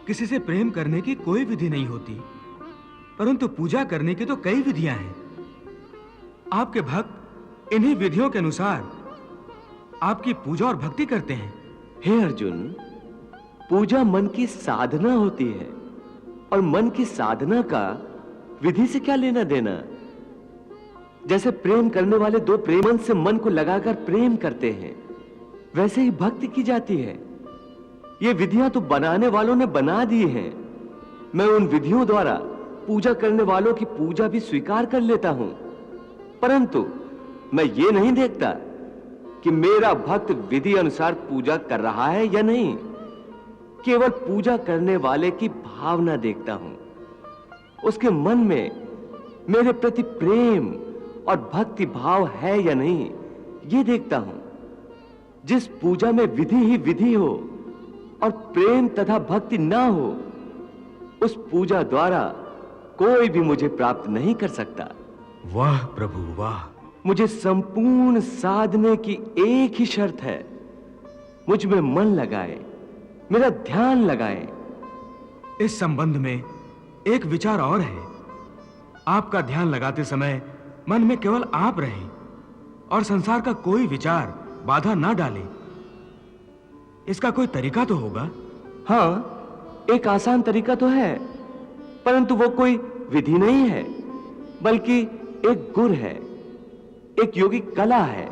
किसी से प्रेम करने की कोई विधि नहीं होती, परंतु पूजा करने की तो कई विधियां हैं। आपके भक्त इन्हीं विधियों के अनुसार आपकी पूजा और भक्ति करते हैं। हे अर्जुन, पूजा मन की साधना होती है और मन की साधना का विधि से क्या लेना देना। जैसे प्रेम करने वाले दो प्रेमन से मन को लगाकर प्रेम करते हैं, वैसे ही भक्ति की जाती है। ये विधियां तो बनाने वालों ने बना दी हैं। मैं उन विधियों द्वारा पूजा करने वालों की पूजा भी स्वीकार कर लेता हूं, परंतु मैं ये नहीं देखता कि मेरा भक्त विधि अनुसार पूजा कर रहा है या नहीं। केवल पूजा करने वाले की भावना देखता हूं, उसके मन में मेरे प्रति प्रेम और भक्ति भाव है या नहीं, यह देखता हूं। जिस पूजा में विधि ही विधि हो और प्रेम तथा भक्ति ना हो, उस पूजा द्वारा कोई भी मुझे प्राप्त नहीं कर सकता। वाह प्रभु वाह! मुझे संपूर्ण साधने की एक ही शर्त है, मुझ में मन लगाए, मेरा ध्यान लगाए। इस संबंध में एक विचार और है। आपका ध्यान लगाते समय मन में केवल आप रहें और संसार का कोई विचार बाधा ना डाले। इसका कोई तरीका तो होगा? हाँ, एक आसान तरीका तो है, परंतु वो कोई विधि नहीं है, बल्कि एक गुर है, एक योगिक कला है,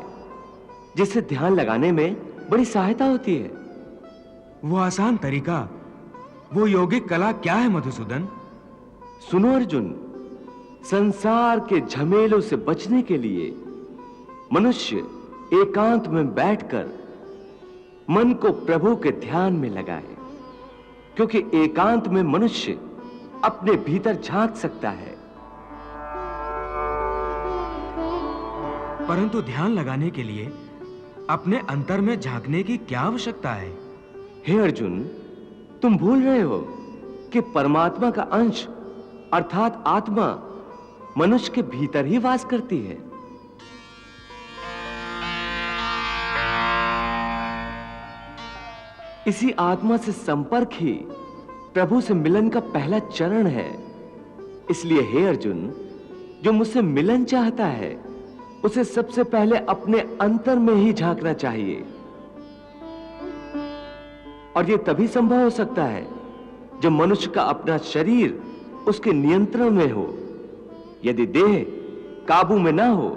जिससे ध्यान लगाने में बड़ी सहायता होती है। वो आसान तरीका, वो योगिक कला क्या है मधुसूदन? सुनो अर्जुन, संसार के झमेलों से बचने के लिए मनुष्य एकांत में बैठकर मन को प्रभु के ध्यान में लगाए, क्योंकि एकांत में मनुष्य अपने भीतर झांक सकता है। परंतु ध्यान लगाने के लिए अपने अंतर में झांकने की क्या आवश्यकता है? हे अर्जुन, तुम भूल रहे हो कि परमात्मा का अंश अर्थात आत्मा मनुष्य के भीतर ही वास करती है। इसी आत्मा से संपर्क ही प्रभु से मिलन का पहला चरण है। इसलिए हे अर्जुन, जो मुझसे मिलन चाहता है, उसे सबसे पहले अपने अंतर में ही झांकना चाहिए। और यह तभी संभव हो सकता है जब मनुष्य का अपना शरीर उसके नियंत्रण में हो। यदि देह काबू में ना हो,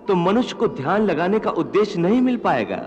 तो मनुष्य को ध्यान लगाने का उद्देश्य नहीं मिल पाएगा।